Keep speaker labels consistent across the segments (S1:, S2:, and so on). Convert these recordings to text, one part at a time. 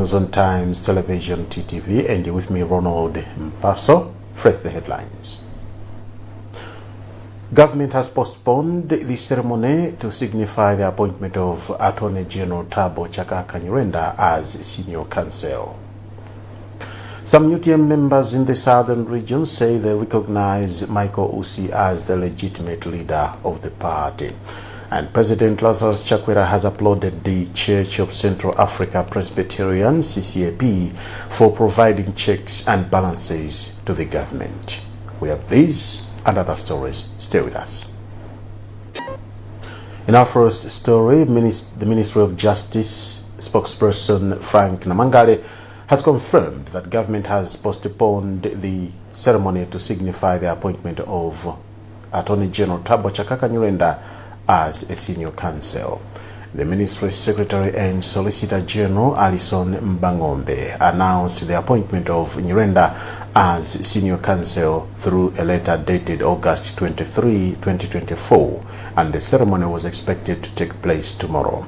S1: On Times Television TTV, and with me Ronald Mpaso. First the headlines. Government has postponed the ceremony to signify the appointment of Attorney General Thabo Chakaka Nyirenda as senior counsel. Some UTM members in the southern region say they recognize Michael Usi as the legitimate leader of the party. And President Lazarus Chakwera has applauded the Church of Central Africa Presbyterian (CCAP) for providing checks and balances to the government. We have these and other stories. Stay with us. In our first story, the Ministry of Justice spokesperson Frank Namangale has confirmed that government has postponed the ceremony to signify the appointment of Attorney General Thabo Chakaka Nyirenda as a senior counsel. The Ministry's Secretary and Solicitor General Alison Mbangombe announced the appointment of Nyirenda as senior counsel through a letter dated August 23, 2024, and the ceremony was expected to take place tomorrow.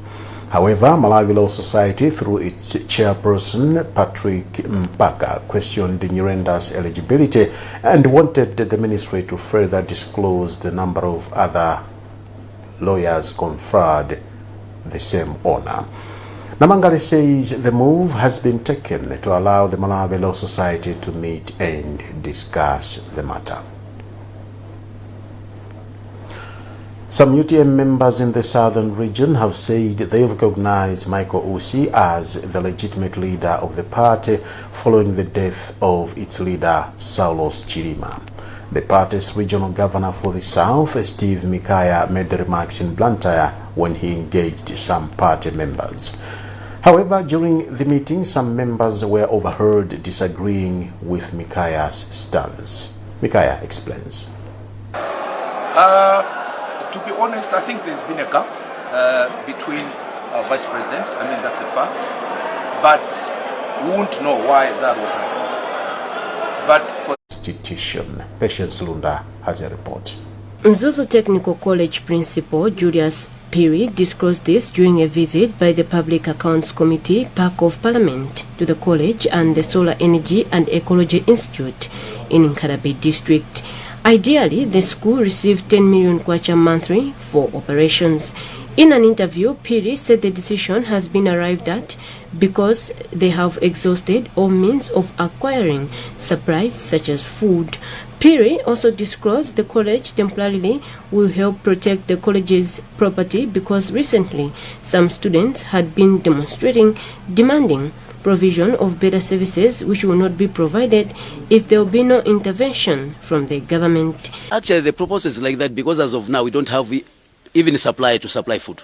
S1: However, Malawi Law Society, through its chairperson Patrick Mpaka, questioned Nyirenda's eligibility and wanted the ministry to further disclose the number of other lawyers conferred the same honor. Namangale says the move has been taken to allow the Malawi Law Society to meet and discuss the matter. Some UTM members in the southern region have said they recognize Michael Usi as the legitimate leader of the party following the death of its leader, Saulos Chilima. The party's regional governor for the South, Steve Mikaya, made the remarks in Blantyre when he engaged some party members. However, during the meeting, some members were overheard disagreeing with Mikaya's stance. Mikaya explains.
S2: To be honest, I think there's been a gap between our Vice President. I mean, that's a fact. But we won't know why that was happening. But for
S1: institution, Patience Lunda has a report.
S3: Mzuzu Technical College Principal Julius Piri disclosed this during a visit by the Public Accounts Committee, Park of Parliament, to the college and the Solar Energy and Ecology Institute in Nkarabe District. Ideally, the school received 10 million kwacha monthly for operations. In an interview, Piri said the decision has been arrived at because they have exhausted all means of acquiring supplies such as food. Piri also disclosed the college temporarily will help protect the college's property because recently some students had been demonstrating, demanding provision of better services which will not be provided if there will be no intervention from the government.
S4: Actually, the proposal is like that because as of now we don't have even supply to supply food,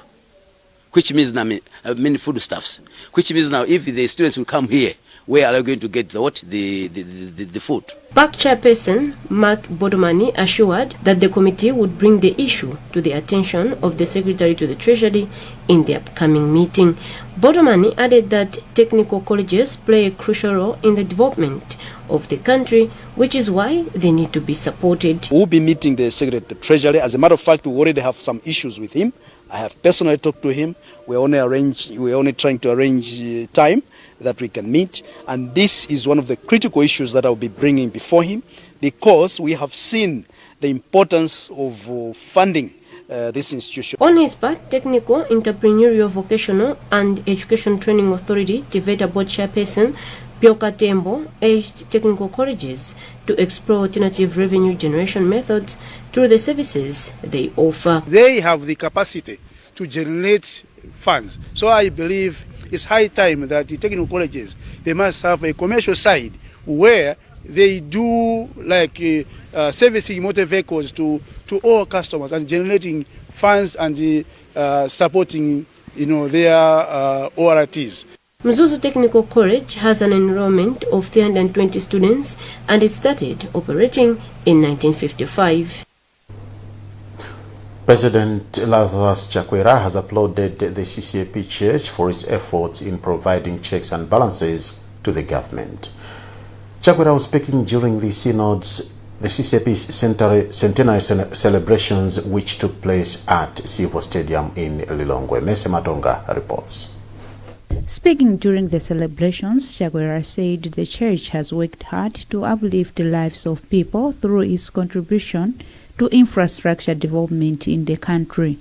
S4: which means now many foodstuffs, which means now if the students will come here, where are they going to get the food?
S3: Park chairperson Mark Bodomani assured that the committee would bring the issue to the attention of the Secretary to the Treasury in the upcoming meeting. Bodomani added that technical colleges play a crucial role in the development of the country, which is why they need to be supported.
S5: We'll be meeting the Secretary to the Treasury. As a matter of fact, we already have some issues with him. I have personally talked to him. We're only trying to arrange time that we can meet, and this is one of the critical issues that I'll be bringing before him because we have seen the importance of funding this institution.
S3: On his part, Technical, Entrepreneurial, Vocational and Education Training Authority, TVETA Board Chairperson Pioka Tembo, urged technical colleges to explore alternative revenue generation methods through the services they offer.
S6: They have the capacity to generate funds, so I believe it's high time that the technical colleges, they must have a commercial side where they do like servicing motor vehicles to all customers and generating funds and supporting their ORTs.
S3: Mzuzu Technical College has an enrollment of 320 students and it started operating in 1955.
S1: President Lazarus Chakwera has applauded the CCAP Church for its efforts in providing checks and balances to the government. Chakwera was speaking during the synods, the CCAP's centenary celebrations, which took place at Sivo Stadium in Lilongwe. Mese Matonga reports.
S7: Speaking during the celebrations, Chakwera said the church has worked hard to uplift the lives of people through its contribution to infrastructure development in the country.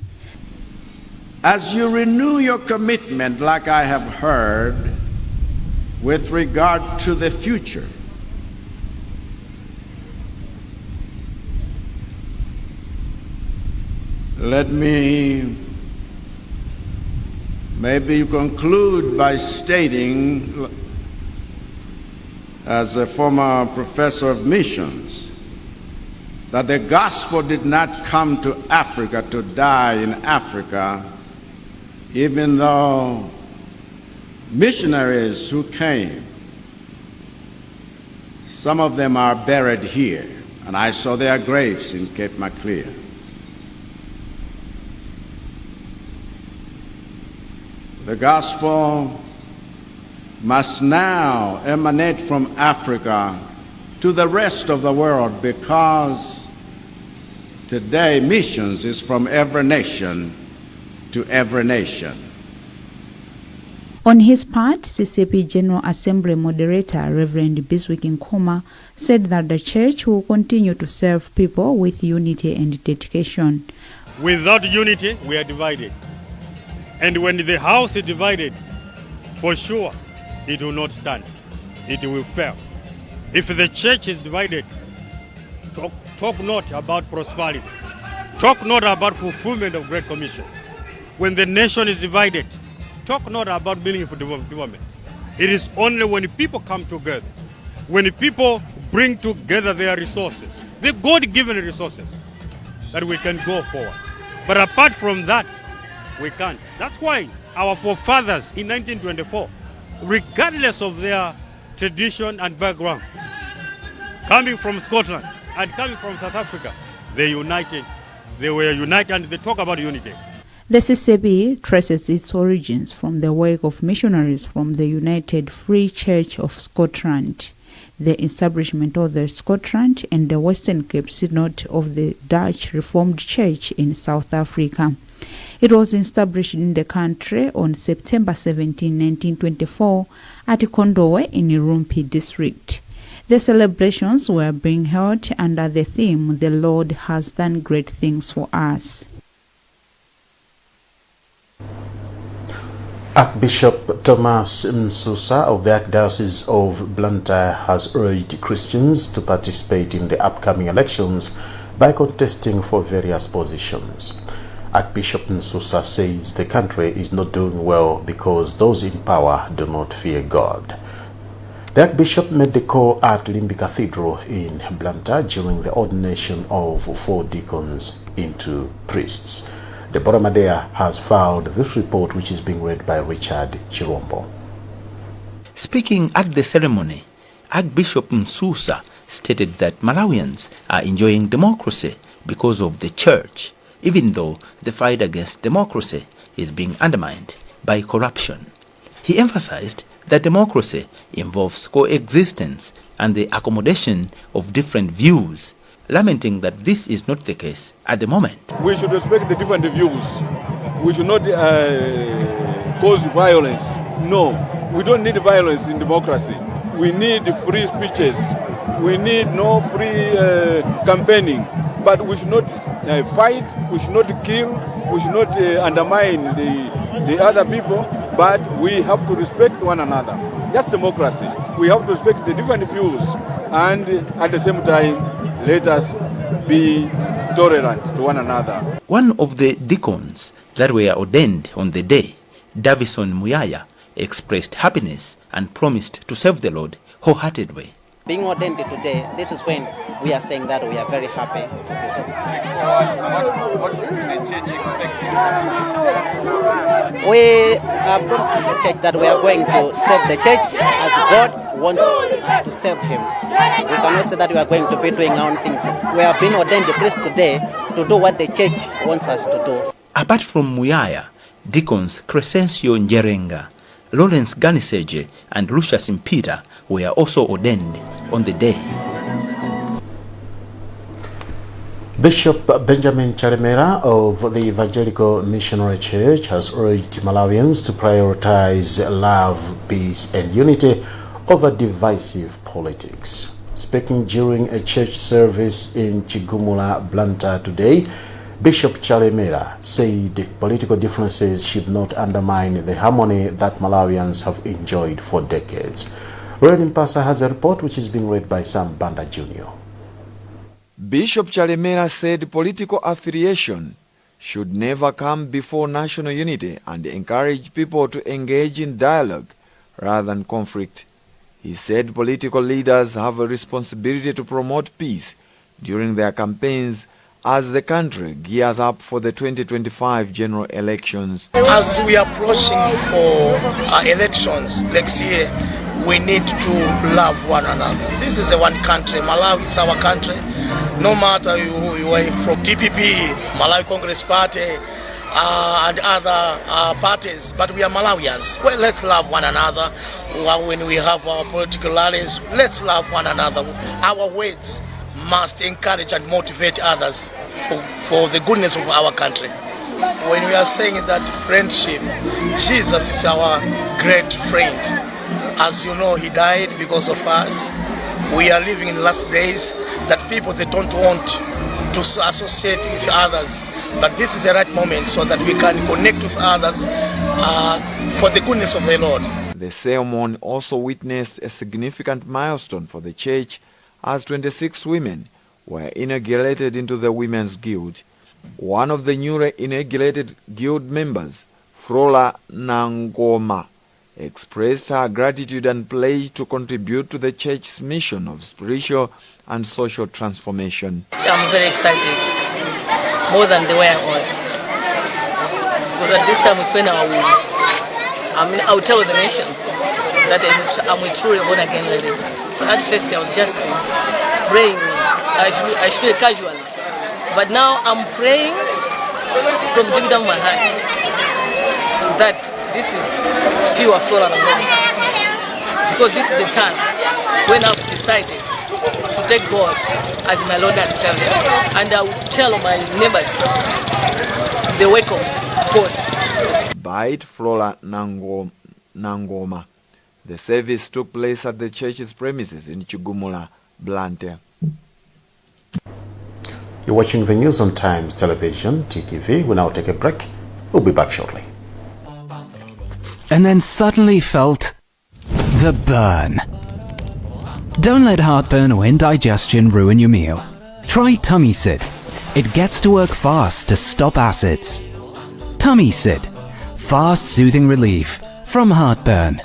S8: As you renew your commitment, like I have heard, with regard to the future, let me maybe conclude by stating, as a former professor of missions, that the gospel did not come to Africa to die in Africa, even though missionaries who came, some of them are buried here, and I saw their graves in Cape Maclear. The gospel must now emanate from Africa to the rest of the world, because today missions is from every nation to every nation.
S7: On his part, CCP General Assembly Moderator Reverend Biswick Nkoma said that the church will continue to serve people with unity and dedication.
S9: Without unity, we are divided. And when the house is divided, for sure, it will not stand. It will fail. If the church is divided, talk not about prosperity. Talk not about fulfillment of Great Commission. When the nation is divided, talk not about building for development. It is only when people come together, when people bring together their resources, the God-given resources, that we can go forward. But apart from that, we can't. That's why our forefathers in 1924, regardless of their tradition and background, coming from Scotland and coming from South Africa, they united. They were united and they talk about unity.
S7: The CCB traces its origins from the work of missionaries from the United Free Church of Scotland, the establishment of the Scotland and the Western Cape Synod of the Dutch Reformed Church in South Africa. It was established in the country on September 17, 1924 at Kondowe in Irumpi district. The celebrations were being held under the theme, "The Lord has done great things for us."
S1: Archbishop Thomas Msusa of the Archdiocese of Blantyre has urged Christians to participate in the upcoming elections by contesting for various positions. Archbishop Msusa says the country is not doing well because those in power do not fear God. The Archbishop made the call at Limbi Cathedral in Blantyre during the ordination of 4 deacons into priests. Deborah Madea has filed this report, which is being read by Richard Chirombo.
S10: Speaking at the ceremony, Archbishop Msusa stated that Malawians are enjoying democracy because of the church, even though the fight against democracy is being undermined by corruption. He emphasized that democracy involves coexistence and the accommodation of different views, lamenting that this is not the case at the moment.
S11: We should respect the different views. We should not cause violence. No, we don't need violence in democracy. We need free speeches. We need no free campaigning. But we should not fight, we should not kill, we should not undermine the other people, but we have to respect one another. That's democracy. We have to respect the different views, and at the same time, let us be tolerant to one another.
S10: One of the deacons that were ordained on the day, Davison Muyaya, expressed happiness and promised to serve the Lord wholeheartedly.
S12: Being ordained today, this is when we are saying that we are very happy.
S2: What should the church expect?
S12: We are promised in the church that we are going to serve the church as God wants us to serve Him. We cannot say that we are going to be doing our own things. We have been ordained the priest today to do what the church wants us to do.
S10: Apart from Muyaya, deacons Crescencio Njerenga, Lawrence Ganiseje and Lucius Impita were also ordained on the day.
S1: Bishop Benjamin Chalemera of the Evangelical Missionary Church has urged Malawians to prioritize love, peace, and unity over divisive politics. Speaking during a church service in Chigumula, Blantyre today, Bishop Chalemera said political differences should not undermine the harmony that Malawians have enjoyed for decades. Renin Pasa has a report which is being read by Sam Banda Jr.
S13: Bishop Chalemera said political affiliation should never come before national unity and encourage people to engage in dialogue rather than conflict. He said political leaders have a responsibility to promote peace during their campaigns as the country gears up for the 2025 general elections.
S14: As we are approaching for elections next year, we need to love one another. This is a one country. Malawi is our country. No matter you are from DPP, Malawi Congress Party, and other parties, but we are Malawians. Well, let's love one another. When we have our political rallies, let's love one another. Our words must encourage and motivate others for the goodness of our country. When we are saying that friendship, Jesus is our great friend. As you know, he died because of us. We are living in the last days that people, they don't want to associate with others. But this is the right moment so that we can connect with others for the goodness of the Lord.
S13: The ceremony also witnessed a significant milestone for the church as 26 women were inaugurated into the Women's Guild. One of the newly inaugurated guild members, Frola Nangoma, expressed her gratitude and pledge to contribute to the church's mission of spiritual and social transformation.
S15: I'm very excited, more than the way I was. Because at this time is when I will tell the nation that I'm a truly born again lady. At first I was just praying, I should be casual. But now I'm praying from deep down my heart that this is pure flora and fauna. Because this is the time when I've decided to take God as my Lord and Savior, and I will tell my neighbors the work of God.
S13: By it, Flora Nangoma. The service took place at the church's premises in Chigumula, Blantyre.
S1: You're watching the news on Times Television, TTV. We'll now take a break. We'll be back shortly.
S16: And then suddenly felt the burn. Don't let heartburn or indigestion ruin your meal. Try Tummy Sid. It gets to work fast to stop acids. Tummy Sid. Fast, soothing relief from heartburn.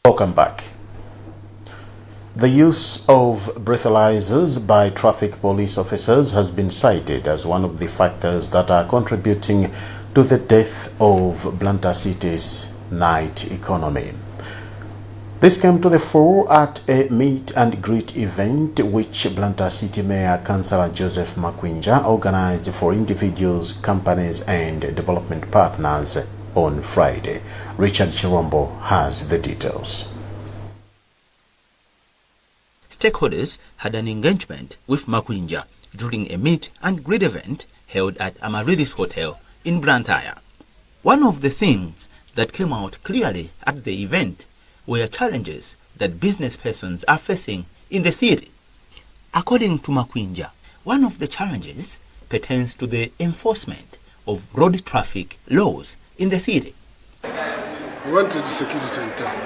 S1: Welcome back. The use of breathalyzers by traffic police officers has been cited as one of the factors that are contributing to the death of Blantyre City's night economy. This came to the fore at a meet and greet event which Blantyre City Mayor Councillor Joseph Makwinja organized for individuals, companies and development partners on Friday. Richard Chirombo has the details.
S10: Stakeholders had an engagement with Makwinja during a meet and greet event held at Amaryllis Hotel in Blantyre. One of the things that came out clearly at the event were challenges that business persons are facing in the city. According to Makwinja, one of the challenges pertains to the enforcement of road traffic laws in the city.
S17: We wanted security in town.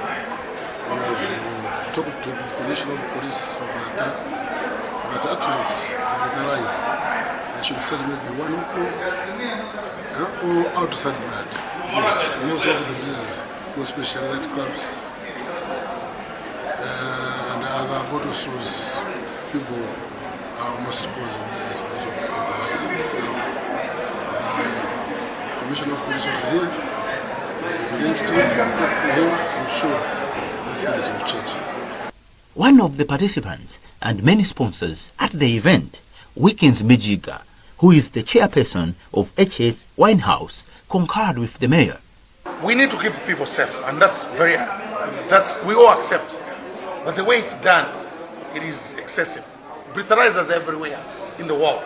S17: We have talked to the Commissioner of Police of Blantyre that at least legalize. They should start maybe 1 o'clock or outside Blantyre. Because most of the business, especially night clubs, bottle stores, people are almost closing business because of legalizing. The Commissioner of Police was here, engaged him, I'm sure things will change.
S10: One of the participants and many sponsors at the event, Wickens Mijiga, who is the chairperson of HS Winehouse, concurred with the mayor.
S18: We need to keep people safe, and that's we all accept. But the way it's done, it is excessive. Breathalyzers everywhere in the world,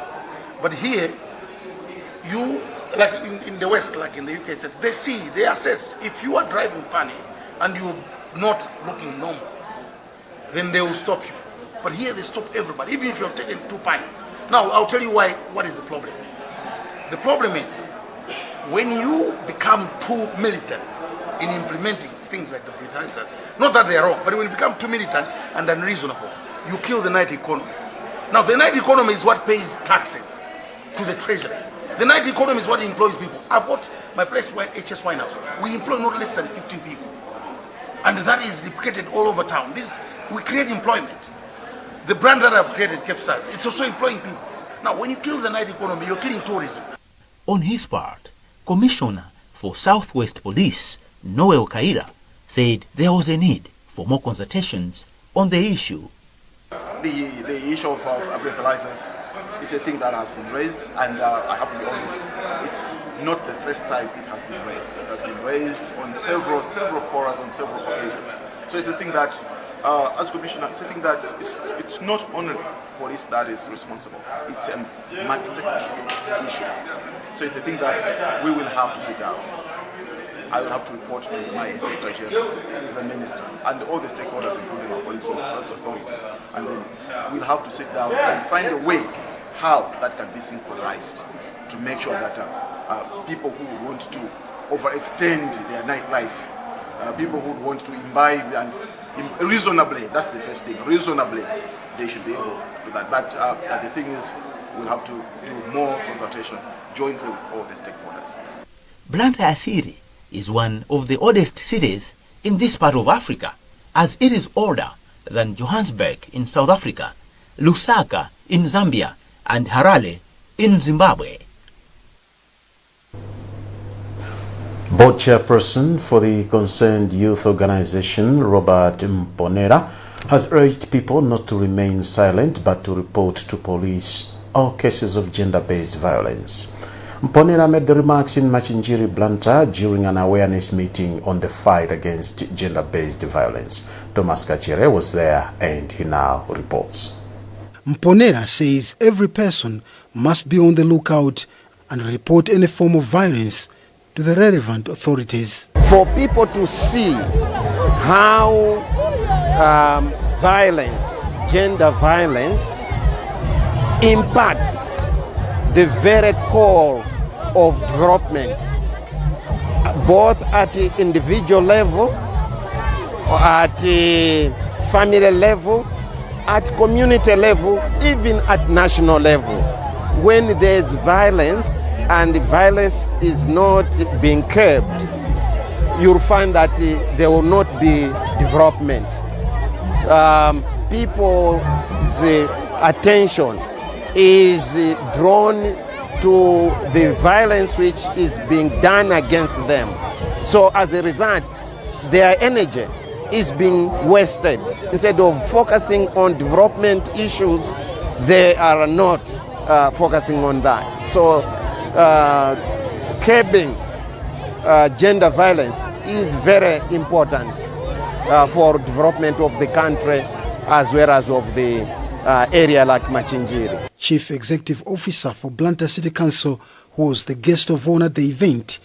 S18: but here, you like in the West, like in the UK, they see, they assess. If you are driving funny and you're not looking normal, then they will stop you. But here they stop everybody, even if you've taken 2 pints. Now, I'll tell you what is the problem. The problem is, when you become too militant in implementing things like the breathalyzers, not that they are wrong, but when you become too militant and unreasonable, you kill the night economy. Now, the night economy is what pays taxes to the treasury. The night economy is what employs people. I've got my place where HS Winehouse. We employ not less than 15 people. And that is replicated all over town. We create employment. The brand that I've created, Capsize, it's also employing people. Now, when you kill the night economy, you're killing tourism.
S10: On his part, Commissioner for Southwest Police, Noel Kaira, said there was a need for more consultations on the issue.
S19: The issue of breathalyzers is a thing that has been raised, and I have to be honest, it's not the first time it has been raised. It has been raised on several forums on several occasions. So it's a thing that, as Commissioner, it's a thing that it's not only police that is responsible, it's a multi-sector issue. So it's a thing that we will have to sit down. I will have to report to my Inspector General, the Minister, and all the stakeholders, including our police authority. And then we'll have to sit down and find a way how that can be synchronized to make sure that people who want to overextend their nightlife, people who want to imbibe and reasonably, that's the first thing, reasonably, they should be able to do that. But the thing is, we'll have to do more consultation jointly with all the stakeholders.
S10: Blantyre City is one of the oldest cities in this part of Africa, as it is older than Johannesburg in South Africa, Lusaka in Zambia, and Harare in Zimbabwe.
S1: Board chairperson for the concerned youth organization, Robert Mponera, has urged people not to remain silent but to report to police all cases of gender-based violence. Mponera made the remarks in Machinjiri, Blantyre during an awareness meeting on the fight against gender-based violence. Thomas Kachere was there and he now reports.
S20: Mponera says every person must be on the lookout and report any form of violence to the relevant authorities.
S21: For people to see how violence, gender violence, impacts the very core of development, both at the individual level, at the family level, at community level, even at national level. When there's violence and the violence is not being curbed, you'll find that there will not be development. People's attention is drawn to the violence which is being done against them. So as a result, their energy is being wasted. Instead of focusing on development issues, they are not focusing on that. So curbing gender violence is very important for development of the country as well as of the area like Machinjiri.
S20: Chief Executive Officer for Blantyre City Council, who was the guest of honor at the event,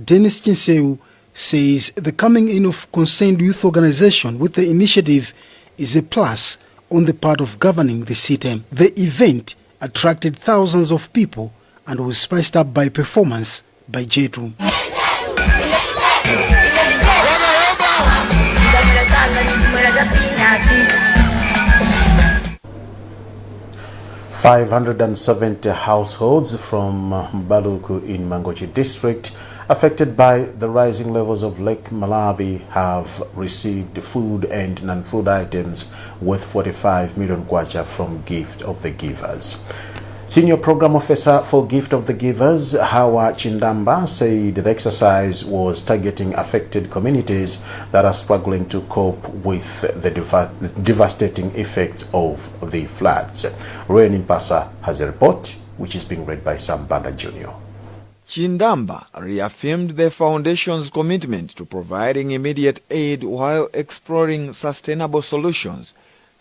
S20: Dennis Chinseu, says the coming in of concerned youth organization with the initiative is a plus on the part of governing the city. The event attracted thousands of people and was spiced up by performance by Jetu.
S1: 570 households from Mbaluku in Mangochi district affected by the rising levels of Lake Malawi have received food and non-food items worth 45 million kwacha from Gift of the Givers. Senior Program Officer for Gift of the Givers, Hawa Chindamba, said the exercise was targeting affected communities that are struggling to cope with the devastating effects of the floods. Royan Impasa has a report, which is being read by Sam Banda Jr.
S13: Chindamba reaffirmed the Foundation's commitment to providing immediate aid while exploring sustainable solutions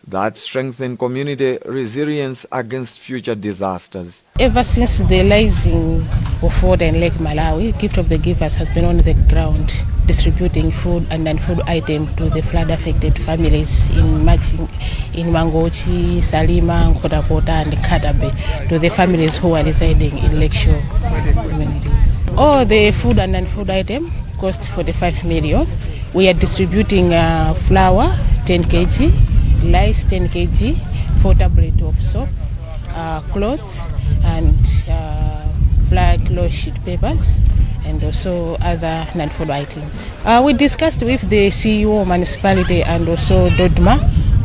S13: that strengthen community resilience against future disasters.
S4: Ever since the rising of flood in Lake Malawi, Gift of the Givers has been on the ground distributing food and non-food items to the flood-affected families in Mangochi, Salima, Nkodakota and Kadabe, to the families who are residing in Lakeshore communities. All the food and non-food items cost 45 million. We are distributing flour, 10 kg, rice 10 kg, 4 tablets of soap, clothes and black cloth sheet papers, and also other non-food items. We discussed with the CEO municipality and also Dodma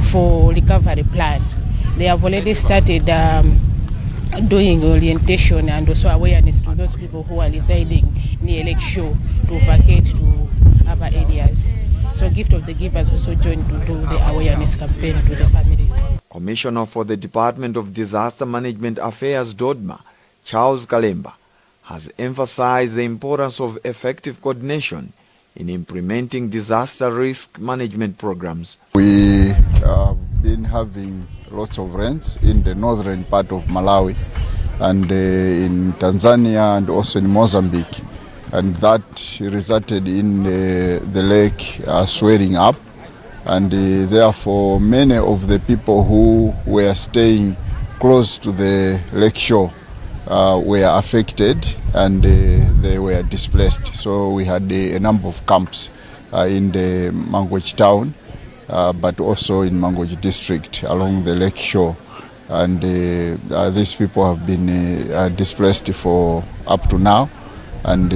S4: for recovery plan. They have already started doing orientation and also awareness to those people who are residing near Lakeshore to vacate to other areas. So Gift of the Givers also joined to do the awareness campaign to the families.
S13: Commissioner for the Department of Disaster Management Affairs, Dodma, Charles Kalemba, has emphasized the importance of effective coordination in implementing disaster risk management programs.
S22: We have been having lots of rains in the northern part of Malawi and in Tanzania and also in Mozambique. And that resulted in the lake swelling up, and therefore many of the people who were staying close to the lake shore were affected and they were displaced. So we had a number of camps in the Mangochi town, but also in Mangochi district along the lake shore. And these people have been displaced for up to now. And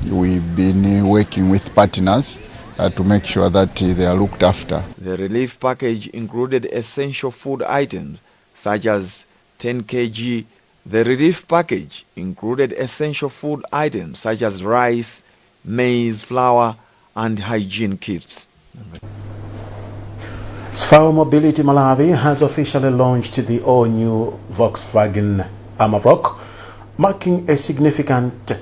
S22: we've been working with partners to make sure that they are looked after.
S13: The relief package included essential food items such as 10 kg. The relief package included essential food items such as rice, maize, flour, and hygiene kits.
S1: Sfao Mobility Malawi has officially launched the all-new Volkswagen Amarok, marking a significant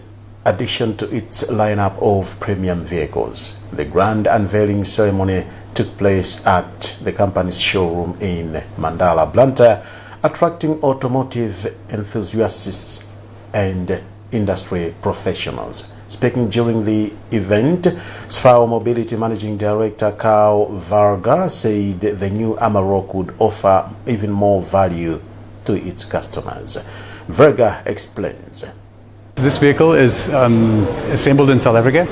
S1: addition to its lineup of premium vehicles. The grand unveiling ceremony took place at the company's showroom in Mandala, Blantyre, attracting automotive enthusiasts and industry professionals. Speaking during the event, Sfao Mobility Managing Director Carl Varga said the new Amarok would offer even more value to its customers. Varga explains.
S23: This vehicle is assembled in South Africa.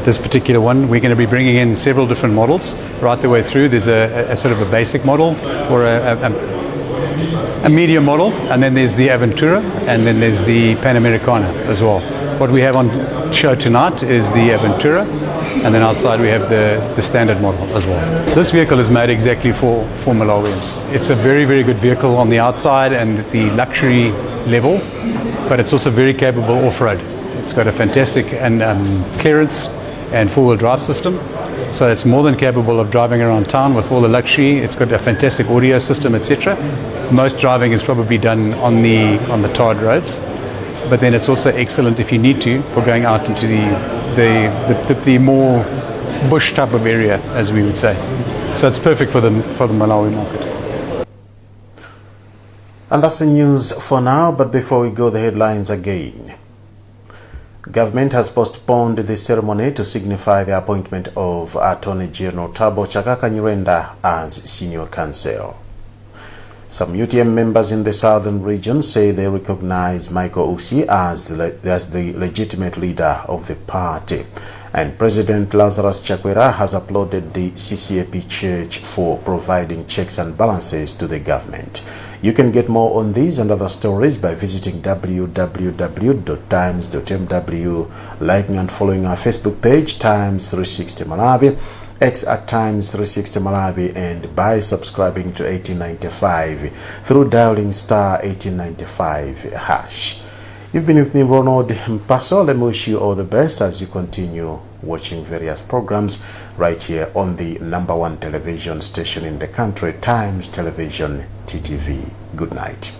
S23: This particular one, we're going to be bringing in several different models right the way through. There's a sort of a basic model or a medium model, and then there's the Aventura, and then there's the Panamericana as well. What we have on show tonight is the Aventura, and then outside we have the standard model as well. This vehicle is made exactly for Malawians. It's a very, very good vehicle on the outside and the luxury level, but it's also very capable off-road. It's got a fantastic clearance and four-wheel drive system, so it's more than capable of driving around town with all the luxury. It's got a fantastic audio system, etc. Most driving is probably done on the tarred roads, but then it's also excellent if you need to for going out into the more bush type of area, as we would say. So it's perfect for the Malawi market.
S1: And that's the news for now, but before we go, the headlines again. Government has postponed the ceremony to signify the appointment of Attorney General Thabo Chakaka Nyirenda as senior counsel. Some UTM members in the southern region say they recognize Michael Usi as the legitimate leader of the party. And President Lazarus Chakwera has applauded the CCAP Church for providing checks and balances to the government. You can get more on these and other stories by visiting www.times.mw, liking and following our Facebook page, Times 360 Malawi, X at Times 360 Malawi, and by subscribing to 1895 through dialing star 1895 hash. You've been with me, Ronald Mpaso. Let me wish you all the best as you continue watching various programs right here on the #1 television station in the country, Times Television TTV. Good night.